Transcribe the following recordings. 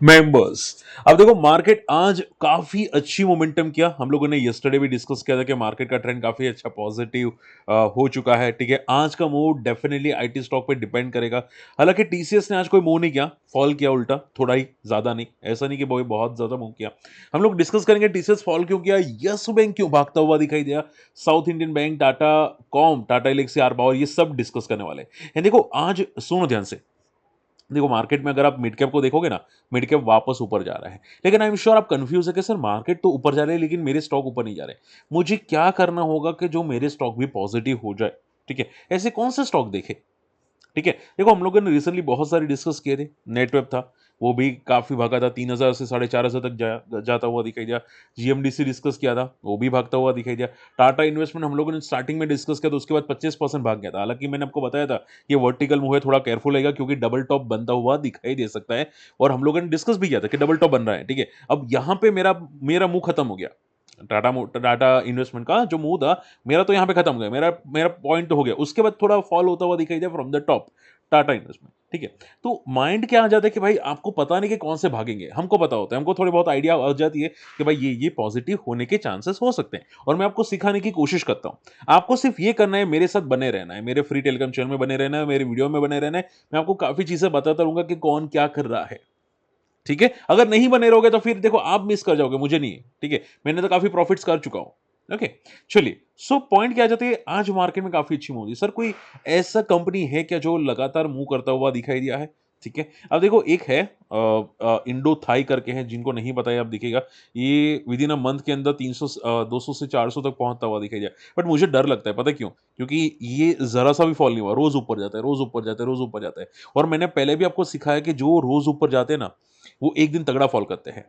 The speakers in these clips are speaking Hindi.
मेंबर्स। अब देखो मार्केट आज काफी अच्छी मोमेंटम किया। हम लोगों ने यस्टरडे भी डिस्कस किया था कि मार्केट का ट्रेंड काफी अच्छा पॉजिटिव हो चुका है। ठीक है, आज का मूव डेफिनेटली आईटी स्टॉक पे डिपेंड करेगा। हालांकि टीसीएस ने आज कोई मूव नहीं किया, फॉल किया उल्टा, थोड़ा ही, ज्यादा नहीं, ऐसा नहीं कि वो बहुत ज्यादा मूव किया। हम लोग डिस्कस करेंगे टीसीएस फॉल क्यों किया, यस बैंक क्यों भागता हुआ दिखाई दिया, South Indian Bank, Tata Comm, Tata Elxsi, R Power, ये सब डिस्कस करने वाले हैं। देखो आज सुनो ध्यान से। देखो मार्केट में अगर आप मिड कैप को देखोगे ना, मिड कैप वापस ऊपर जा रहा है, लेकिन आई एम श्योर आप कंफ्यूज है कि सर मार्केट तो ऊपर जा रहे हैं लेकिन मेरे स्टॉक ऊपर नहीं जा रहे। मुझे क्या करना होगा कि जो मेरे स्टॉक भी पॉजिटिव हो जाए। ठीक है, ऐसे कौन से स्टॉक देखे। ठीक है, देखो हम लोगों ने रिसेंटली बहुत सारे डिस्कस किए थे। नेटवेब था, वो भी काफी भागा था, 3,000 से 4,500 तक जाता हुआ दिखाई दिया। जीएमडीसी डिस्कस किया था, वो भी भागता हुआ दिखाई दिया। टाटा इन्वेस्टमेंट हम लोगों ने स्टार्टिंग में डिस्कस किया था, उसके बाद 25% भाग गया था। हालांकि मैंने आपको बताया था ये वर्टिकल मूव है, थोड़ा केयरफुल रहेगा क्योंकि डबल टॉप बनता हुआ दिखाई दे सकता है। और हम लोगों ने डिस्कस भी किया था कि डबल टॉप बन रहा है। ठीक है, अब यहाँ पे मेरा मेरा मुंह खत्म हो गया। टाटा इन्वेस्टमेंट का जो मुंह था मेरा, तो यहाँ पे खत्म हो गया। मेरा मेरा पॉइंट तो हो गया, उसके बाद थोड़ा फॉल होता हुआ दिखाई दिया from the top, Tata investment. ठीक है, तो माइंड क्या आ जाता है कि भाई आपको पता नहीं कि कौन से भागेंगे, हमको पता होता है, हमको थोड़ी बहुत आइडिया आ जाती है कि भाई ये पॉजिटिव होने के चांसेस हो सकते हैं, और मैं आपको सिखाने की कोशिश करता हूं। आपको सिर्फ ये करना है, मेरे साथ बने रहना है, मेरे फ्री टेलीग्राम चैनल में बने रहना है, मेरे वीडियो में बने रहना है। मैं आपको काफी चीजें बताता रहूंगा कि कौन क्या कर रहा है। ठीक है, अगर नहीं बने रहोगे तो फिर देखो आप मिस कर जाओगे, मुझे नहीं है। ठीक है, मैंने तो काफी प्रॉफिट्स कर चुका हूं। ओके, चलिए। सो पॉइंट क्या आ जाती है, आज मार्केट में काफी अच्छी मूव हुई। सर कोई ऐसा कंपनी है क्या जो लगातार मूव करता हुआ दिखाई दिया है। ठीक है, अब देखो एक है इंडो थाई करके है, जिनको नहीं पता है अब दिखेगा। ये विद इन अ मंथ के अंदर 300 200 से 400 तक पहुंचता हुआ दिखाई दिया। बट मुझे डर लगता है, पता है क्यों, क्योंकि ये जरा सा भी फॉल नहीं हुआ, रोज ऊपर जाता है, रोज ऊपर जाता है, रोज ऊपर जाता है। और मैंने पहले भी आपको सिखाया कि जो रोज ऊपर जाते हैं ना, वो एक दिन तगड़ा फॉल करते हैं।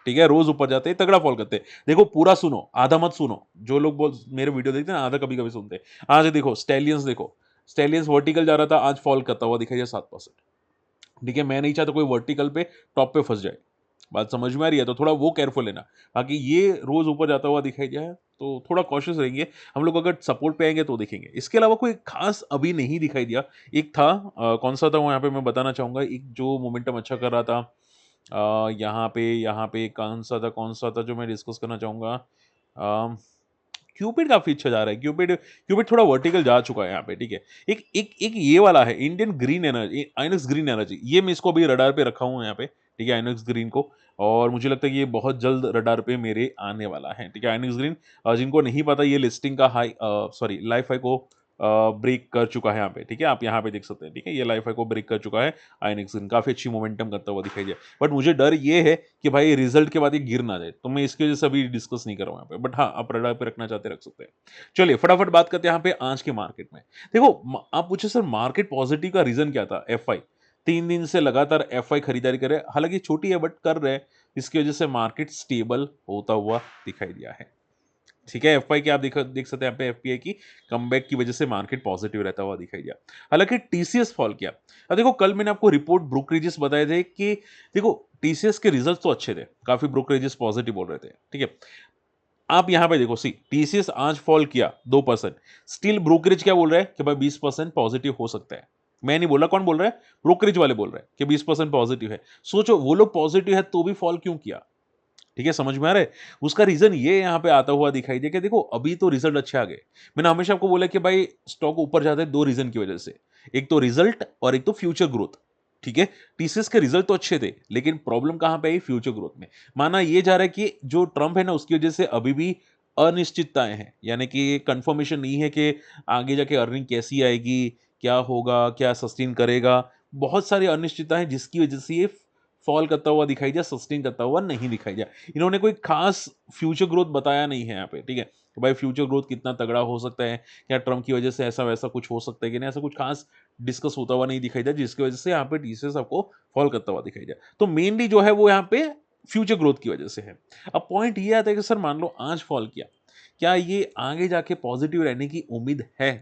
ठीक है, रोज ऊपर जाते हैं, तगड़ा फॉल करते हैं। देखो पूरा सुनो, आधा मत सुनो। जो लोग बोल मेरे वीडियो देखते हैं ना, आधा कभी कभी सुनते हैं। आज देखो स्टैलियंस, देखो स्टैलियंस वर्टिकल जा रहा था, आज फॉल करता हुआ दिखाई दिया 7%। ठीक है, मैं नहीं चाहता कोई वर्टिकल पे टॉप पे फंस जाए। बात समझ में आ रही है, तो थोड़ा वो केयरफुल लेना। बाकी ये रोज ऊपर जाता हुआ दिखाई दिया है, तो थोड़ा कॉशियस रहेंगे। हम लोग अगर सपोर्ट पे आएंगे तो देखेंगे। इसके अलावा कोई खास अभी नहीं दिखाई दिया। एक था कौन सा था वो, यहाँ पे मैं बताना चाहूंगा, एक जो मोमेंटम अच्छा कर रहा था। यहाँ पे कौन सा था जो मैं डिस्कस करना चाहूंगा। क्यूपिड काफी अच्छा जा रहा है। क्यूपिड क्यूपिड थोड़ा वर्टिकल जा चुका है यहाँ पे। ठीक है, एक एक एक ये वाला है Indian green energy, Inox green energy, ये मैं इसको अभी रडार पे रखा हूँ यहाँ पे। ठीक है, आइनक्स ग्रीन को। और मुझे लगता है कि ये बहुत जल्द रडार पे मेरे आने वाला है। ठीक है, आइनक्स ग्रीन, जिनको नहीं पता, ये लिस्टिंग का हाई, सॉरी, लाइफ हाई को ब्रेक कर चुका है यहाँ पे। ठीक है, आप यहाँ पे देख सकते हैं। ठीक है, ये लाइफ हाई को ब्रेक कर चुका है। आइनक्स ग्रीन काफी अच्छी मोमेंटम करता हुआ दिखाई दिया। बट मुझे डर ये है कि भाई रिजल्ट के बाद ये गिर ना जाए, तो मैं इसकी वजह से अभी डिस्कस नहीं कर रहा हूं यहाँ पे। बट हाँ, आप रडार पे रखना चाहते रख सकते हैं। चलिए फटाफट बात करते हैं यहाँ पे आज के मार्केट में। देखो आप पूछे सर मार्केट पॉजिटिव का रीजन क्या था। एफ आई 3 दिन से लगातार एफ आई खरीदारी कर रहे हैं, हालांकि छोटी है बट कर रहे हैं। इसकी वजह से मार्केट स्टेबल होता हुआ दिखाई दिया है। ठीक है, एफआई की आप देख सकते हैं यहाँ पे, एफपीआई की कमबैक की वजह से मार्केट पॉजिटिव रहता हुआ दिखाई दिया। हालांकि टीसीएस फॉल किया। अब देखो कल मैंने आपको रिपोर्ट ब्रोकरेजेस बताए थे कि देखो टीसीएस के रिजल्ट तो अच्छे थे, काफी ब्रोकरेजेस पॉजिटिव बोल रहे थे। ठीक है, आप यहां पे देखो, सी टीसीएस आज फॉल किया 2%। स्टिल ब्रोकरेज क्या बोल रहा है कि भाई 20% पॉजिटिव हो सकता है। मैं नहीं बोल रहा, कौन बोल रहा है, ब्रोकरेज वाले बोल रहे हैं कि 20% पॉजिटिव है। सोचो वो लोग पॉजिटिव है तो भी फॉल क्यों किया। ठीक है, समझ में आ रहा है। उसका रीजन ये यहाँ पे आता हुआ दिखाई दे कि देखो अभी तो रिजल्ट अच्छे आ गए। मैंने हमेशा आपको बोला कि भाई स्टॉक ऊपर जाता है दो रीजन की वजह से, एक तो रिजल्ट और एक तो फ्यूचर ग्रोथ। ठीक है, टीसीएस के रिजल्ट तो अच्छे थे, लेकिन प्रॉब्लम कहां पे आई, फ्यूचर ग्रोथ में। माना ये जा रहा है कि जो ट्रंप है ना, उसकी वजह से अभी भी अनिश्चितताएं हैं, यानी कि कंफर्मेशन नहीं है कि आगे जाके अर्निंग कैसी आएगी, क्या होगा, क्या सस्टेन करेगा। बहुत सारी अनिश्चितताएं जिसकी वजह से ये फॉल करता हुआ दिखाई दिया, सस्टेन करता हुआ नहीं दिखाई दिया। इन्होंने कोई खास फ्यूचर ग्रोथ बताया नहीं है यहाँ पे। ठीक है, तो भाई फ्यूचर ग्रोथ कितना तगड़ा हो सकता है, क्या ट्रम्प की वजह से ऐसा वैसा कुछ हो सकता है कि नहीं, ऐसा कुछ खास डिस्कस होता हुआ नहीं दिखाई दिया, जिसकी वजह से यहाँ पे टीसीएस आपको फॉल करता हुआ दिखाई दिया। तो मेनली जो है वो यहाँ पे फ्यूचर ग्रोथ की वजह से है। अब पॉइंट ये आता है कि सर मान लो आज फॉल किया, क्या ये आगे जाके पॉजिटिव रहने की उम्मीद है।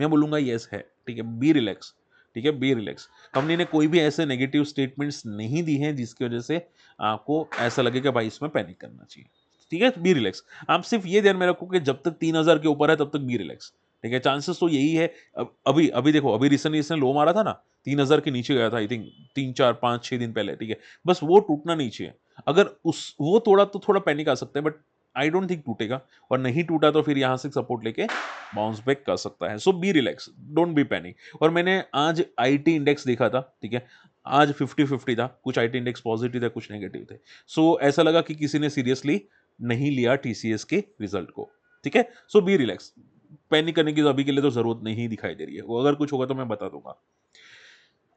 मैं बोलूंगा यस है। ठीक है, बी रिलैक्स। ठीक है, बी रिलैक्स। कंपनी ने कोई भी ऐसे नेगेटिव स्टेटमेंट्स नहीं दी हैं जिसकी वजह से आपको ऐसा लगे कि भाई इसमें पैनिक करना चाहिए। ठीक है, बी रिलैक्स। आप सिर्फ ये ध्यान में रखो कि जब तक 3,000 के ऊपर है तब तक बी रिलैक्स। ठीक है, चांसेस तो यही है। अभी अभी देखो, अभी रिसेंटली इसने लो मारा था ना, 3,000 के नीचे गया था, आई थिंक 3 4 5 6 दिन पहले, ठीक है, बस वो टूटना नहीं चाहिए। अगर उस वो तोड़ा तो थोड़ा पैनिक आ सकता है, बट आई डोंट थिंक टूटेगा, और नहीं टूटा तो फिर यहां से सपोर्ट लेके बाउंस बैक कर सकता है। So be relax, don't be panic. और मैंने आज आईटी इंडेक्स देखा था, ठीक है, आज 50-50 था, कुछ आईटी इंडेक्स पॉजिटिव थे, कुछ नेगेटिव थे। सो ऐसा लगा कि किसी ने सीरियसली नहीं लिया टीसीएस के रिजल्ट को, ठीक है। सो बी रिलैक्स, पैनिक करने की तो अभी के लिए तो जरूरत नहीं दिखाई दे रही है, वो अगर कुछ होगा तो मैं बता दूंगा।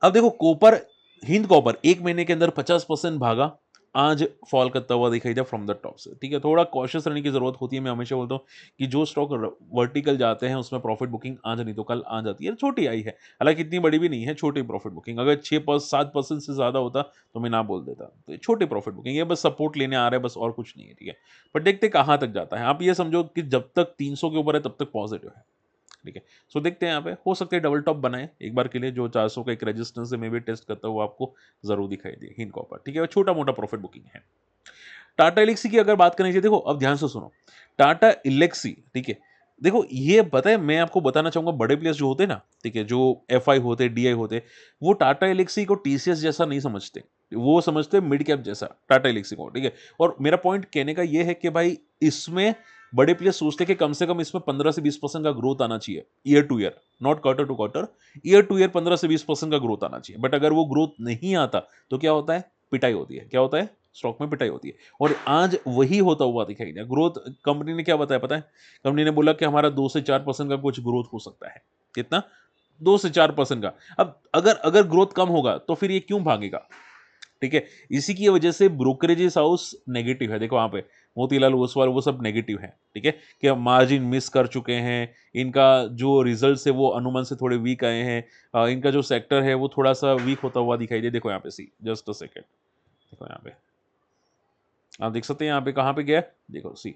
अब देखो कॉपर, हिंद कॉपर एक महीने के अंदर 50% भागा, आज फॉल करता हुआ दिखाई दिया फ्रॉम द टॉप से, ठीक है। थोड़ा कॉशियस रहने की जरूरत होती है। मैं हमेशा बोलता हूँ कि जो स्टॉक वर्टिकल जाते हैं उसमें प्रॉफिट बुकिंग आज नहीं तो कल आ जाती है। छोटी आई है, हालांकि इतनी बड़ी भी नहीं है, छोटी प्रॉफिट बुकिंग। अगर 6-7% से ज्यादा होता तो मैं ना बोल देता। तो ये छोटी प्रॉफिट बुकिंग, ये बस सपोर्ट लेने आ रहा है, बस और कुछ नहीं है, ठीक है। पर देखते कहाँ तक जाता है। आप ये समझो कि जब तक 300 के ऊपर है तब तक पॉजिटिव है, ठीक है। सो देखते हैं, यहाँ पे हो सकता है डबल टॉप बनाए एक बार के लिए, जो 400 का एक रेजिस्टेंस है, मैं भी टेस्ट करता हुआ आपको जरूर दिखाई दे हिंद कॉपर, ठीक है। छोटा मोटा प्रॉफिट बुकिंग है। टाटा इलेक्सी की अगर बात करनी चाहिए, देखो अब ध्यान से सुनो, टाटा इलेक्सी, ठीक है, देखो ये पता है, मैं आपको बताना चाहूंगा, बड़े प्लेयर्स जो होते हैं ना, ठीक है, जो एफआई होते, डीआई होते, वो टाटा इलेक्सी को टीसीएस जैसा नहीं समझते, वो समझते मिड कैप जैसा टाटा इलेक्सी को, ठीक है। और मेरा पॉइंट कहने का ये है कि भाई इसमें बड़े प्लेयर्स सोचते हैं कि कम से कम इसमें 15 से 20% का ग्रोथ आना चाहिए year to year, not quarter to quarter, year to year 15 से 20% का ग्रोथ आना चाहिए। बट अगर वो ग्रोथ नहीं आता तो क्या होता है, पिटाई होती है। क्या होता है, स्टॉक में पिटाई होती है। और आज वही होता हुआ दिखाई दिया। ग्रोथ कंपनी ने क्या बताया पता है, कंपनी ने बोला कि हमारा 2 से 4% का कुछ ग्रोथ हो सकता है। कितना, 2 से 4% का। अब अगर अगर ग्रोथ कम होगा तो फिर ये क्यों भागेगा, ठीक है। इसी की वजह से ब्रोकरेजेस हाउस नेगेटिव है, देखो वहां पे मोतीलाल ओसवाल वो सब नेगेटिव है, ठीक है, कि मार्जिन मिस कर चुके हैं, इनका जो रिजल्ट्स है वो अनुमान से थोड़े वीक आए हैं, इनका जो सेक्टर है वो थोड़ा सा वीक होता हुआ दिखाई दे। देखो यहाँ पे, सी जस्ट अ सेकेंड, देखो यहाँ पे आप देख सकते हैं, यहाँ पे कहाँ पे गया, देखो see,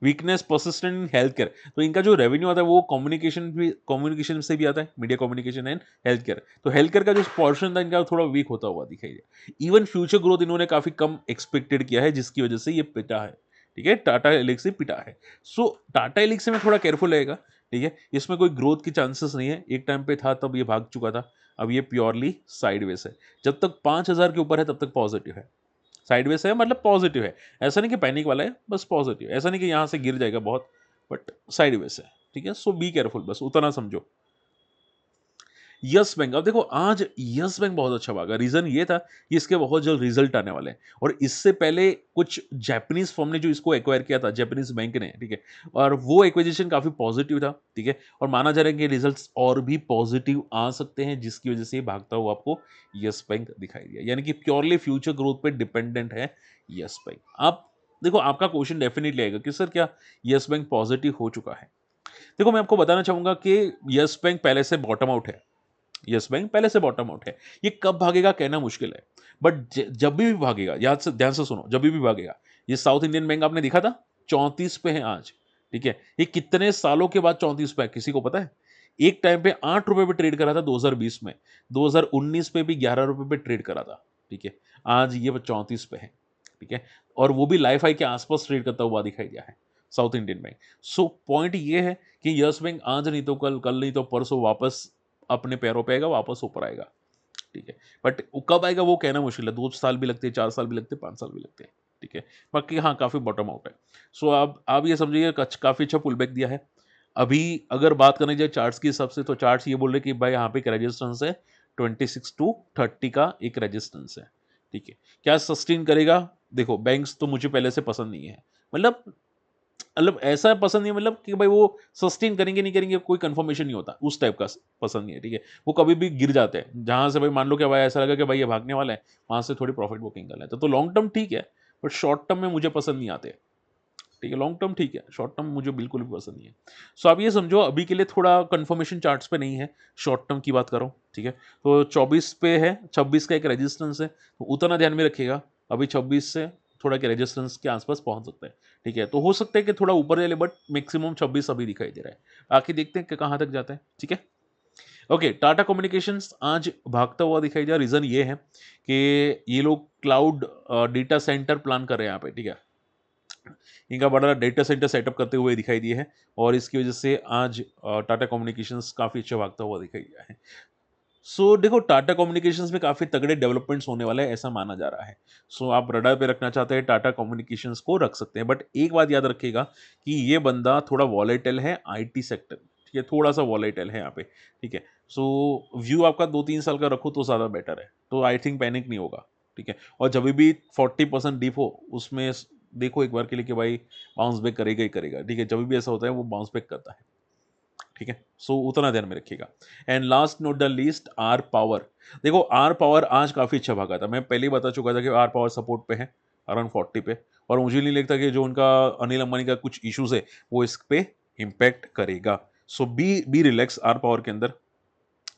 weakness persistent in health care. तो इनका जो रेवेन्यू आता है वो कम्युनिकेशन से भी आता है, media communication and health care. तो हेल्थ केयर का जो पोर्शन था इनका थोड़ा वीक होता हुआ दिखाई दिया। इवन फ्यूचर ग्रोथ इन्होंने काफी कम एक्सपेक्टेड किया है, जिसकी वजह से ये पिटा है, ठीक है, टाटा एलेक्सी पिटा है। सो टाटा एलेक्सी में थोड़ा केयरफुल रहेगा, ठीक है। इसमें कोई ग्रोथ की चांसेस नहीं है, एक टाइम पे था तब ये भाग चुका था, अब ये प्योरली साइडवेज है। जब तक 5,000 के ऊपर है तब तक पॉजिटिव है, साइडवेज है मतलब पॉजिटिव है। ऐसा नहीं कि पैनिक वाला है, बस पॉजिटिव, ऐसा नहीं कि यहां से गिर जाएगा बहुत, बट साइडवेज है, ठीक है। सो बी केयरफुल, बस उतना समझो। यस बैंक, अब देखो आज यस बैंक बहुत अच्छा भागा। रीजन ये था कि इसके बहुत जल्द रिजल्ट आने वाले हैं, और इससे पहले कुछ जापानीज फर्म ने जो इसको एक्वायर किया था, जापानीज बैंक ने, ठीक है, और वो एक्विजिशन काफी पॉजिटिव था, ठीक है। और माना जा रहा है कि रिजल्ट्स और भी पॉजिटिव आ सकते हैं, जिसकी वजह से ये भागता हुआ आपको यस बैंक दिखाई दिया। यानी कि प्योरली फ्यूचर ग्रोथ पे डिपेंडेंट है यस बैंक। आप देखो, आपका क्वेश्चन डेफिनेटली आएगा कि सर क्या यस बैंक पॉजिटिव हो चुका है। देखो मैं आपको बताना चाहूंगा कि यस बैंक पहले से बॉटम आउट है, यस बैंक पहले से बॉटम आउट है। ये कब भागेगा कहना मुश्किल है, बट जब भी भागेगा, याद से ध्यान से सुनो, जब भी भागेगा। ये साउथ इंडियन बैंक आपने देखा था 34 पे है आज, ठीक है। ये कितने सालों के बाद 34 पे है, किसी को पता है। एक टाइम पे 8 रुपए पे ट्रेड करा था 2020 में, 2019 पे भी 11 रुपए पे ट्रेड करा था, ठीक है। आज ये 34 पे है, ठीक है। और वो भी लाइफ हाई के आसपास ट्रेड करता हुआ दिखाई दिया है south Indian bank. So point ये है कि यस बैंक आज नहीं तो कल, कल नहीं तो परसों वापस अपने पैरों पे आएगा, वापस ऊपर आएगा, ठीक है। बट कब आएगा वो कहना मुश्किल है, 2 साल भी लगते हैं, 4 साल भी लगते हैं, 5 साल भी लगते हैं, ठीक है। बाकी हाँ, काफी बॉटम आउट है। सो आप ये समझिए काफी अच्छा पुल बैक दिया है। अभी अगर बात करने जाए चार्ट्स के हिसाब से, तो चार्ट्स ये बोल रहे कि भाई यहाँ पे एक रेजिस्टेंस है 26 to 30 का एक रेजिस्टेंस है, ठीक है। क्या सस्टेन करेगा, देखो बैंक्स तो मुझे पहले से पसंद नहीं है, मतलब ऐसा पसंद नहीं है, मतलब कि भाई वो सस्टेन करेंगे नहीं करेंगे कोई कंफर्मेशन नहीं होता, उस टाइप का पसंद नहीं है, ठीक है। वो कभी भी गिर जाते हैं, जहां से भाई मान लो कि भाई ऐसा लगा कि भाई ये भागने वाला है, वहां से थोड़ी प्रॉफिट बुकिंग कर लेते हैं। तो लॉन्ग टर्म ठीक है, बट शॉर्ट टर्म में मुझे पसंद नहीं आते, ठीक है। लॉन्ग टर्म ठीक है, शॉर्ट टर्म मुझे बिल्कुल भी पसंद नहीं है। सो आप ये समझो, अभी के लिए थोड़ा कंफर्मेशन चार्ट्स पे नहीं है, शॉर्ट टर्म की बात करो, ठीक है। तो 24 पे है, 26 का एक रेजिस्टेंस है, तो उतना ध्यान में रखिएगा। अभी 26 से थोड़ा के रेजिस्टेंस के आसपास पहुंच सकता है, ठीक है। तो हो सकता है कि थोड़ा ऊपर चले, बट मैक्सिमम 26 अभी दिखाई दे रहा है। आके देखते हैं कि कहाँ तक जाता है, ठीक है। ओके, टाटा कम्युनिकेशंस आज भागता हुआ दिखाई दिया। रीजन ये है कि ये लोग क्लाउड डेटा सेंटर प्लान कर रहे हैं यहाँ पे, ठीक है। इनका बड़ा डेटा सेंटर सेटअप करते हुए दिखाई दिए हैं, और इसकी वजह से आज टाटा कम्युनिकेशंस काफी अच्छा भागता हुआ दिखाई दिया है। सो देखो टाटा कम्युनिकेशंस में काफ़ी तगड़े डेवलपमेंट्स होने वाले हैं ऐसा माना जा रहा है। सो आप रडार पे रखना चाहते हैं टाटा कम्युनिकेशंस को रख सकते हैं, बट एक बात याद रखिएगा कि ये बंदा थोड़ा वॉलेटाइल है आईटी सेक्टर, ठीक है? थोड़ा-सा वॉलेटाइल है यहाँ पे, ठीक है? सो व्यू आपका 2-3 साल का रखो तो ज़्यादा बेटर है। तो आई थिंक पैनिक नहीं होगा, ठीक है? और जभी भी 40% डिप हो उसमें देखो एक बार के लिए कि भाई बाउंस बैक करेगा ही करेगा, ठीक है? जभी भी ऐसा होता है वो बाउंस बैक करता है। ठीक है, सो उतना ध्यान में रखिएगा। And last not the least R Power. देखो आर पावर आज काफ़ी अच्छा भागा था, मैं पहले ही बता चुका था कि आर पावर सपोर्ट पे है अराउंड 40 पे, और मुझे नहीं लगता कि जो उनका अनिल अंबानी का कुछ इश्यूज है वो इस पे इम्पैक्ट करेगा। सो बी रिलैक्स आर पावर के अंदर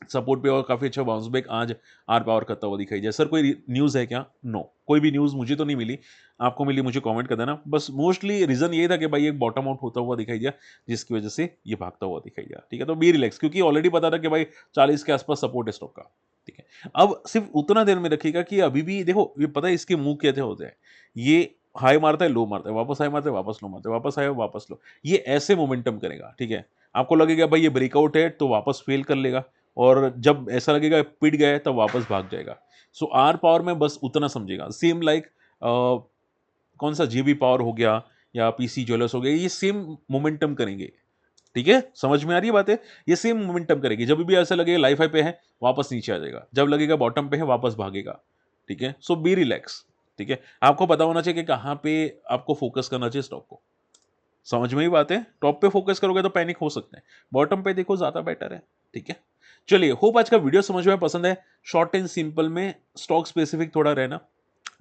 सपोर्ट पे, और काफ़ी अच्छा बाउंस बैक आज आर पावर करता हुआ दिखाई दिया। सर कोई न्यूज़ है क्या? नो, कोई भी न्यूज़ मुझे तो नहीं मिली, आपको मिली मुझे कमेंट कर देना। बस मोस्टली रीज़न ये था कि भाई एक बॉटम आउट होता हुआ दिखाई दिया, जिसकी वजह से ये भागता हुआ दिखाई दिया। ठीक है, तो बी रिलैक्स, क्योंकि ऑलरेडी पता था कि भाई 40 के आसपास सपोर्ट है स्टॉक का। ठीक है, अब सिर्फ उतना देर में रखिएगा कि अभी भी देखो ये पता है इसके मुंह कैसे होते हैं, ये हाई मारता है लो मारता है, वापस हाई मारता है वापस लो मारता है, वापस हाई वापस लो, ये ऐसे मोमेंटम करेगा। ठीक है, आपको लगेगा भाई ये ब्रेकआउट है तो वापस फेल कर लेगा, और जब ऐसा लगेगा पिट गया है तब वापस भाग जाएगा। सो आर पावर में बस उतना समझेगा, सेम लाइक कौन सा जीबी पावर हो गया या पीसी ज्वेलर्स हो गया, ये सेम मोमेंटम करेंगे। ठीक है, समझ में आ रही है बातें? ये सेम मोमेंटम करेगी, जब भी ऐसा लगेगा लाइफ हाई पे है वापस नीचे आ जाएगा, जब लगेगा बॉटम पे है वापस भागेगा। ठीक है, सो बी रिलैक्स। ठीक है, आपको पता होना चाहिए कि कहाँ पे आपको फोकस करना चाहिए स्टॉक को। समझ में ही बात है, टॉप पे फोकस करोगे तो पैनिक हो सकते हैं, बॉटम पे देखो ज्यादा बेटर है। ठीक है, चलिए होप आज का वीडियो समझ में पसंद है। शॉर्ट एंड सिंपल में स्टॉक स्पेसिफिक थोड़ा रहना।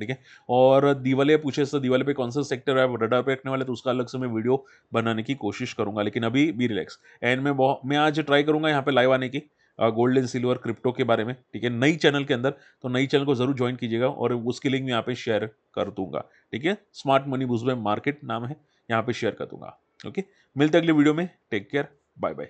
ठीक है, और दिवाले पूछे तो दिवाले पे कौन सा सेक्टर है रडार पे रखने वाले, तो उसका अलग से मैं वीडियो बनाने की कोशिश करूंगा, लेकिन अभी बी रिलैक्स। एंड मैं आज ट्राई करूंगा यहाँ पे लाइव आने की, गोल्ड एंड सिल्वर क्रिप्टो के बारे में। ठीक है, नई चैनल के अंदर, तो नई चैनल को जरूर ज्वाइन कीजिएगा और उसकी लिंक मैं यहाँ पे शेयर कर दूंगा। ठीक है, smart money boost bye market नाम है, यहाँ पे शेयर कर दूंगा। ओके, मिलते हैं अगले वीडियो में, टेक केयर, बाय बाय।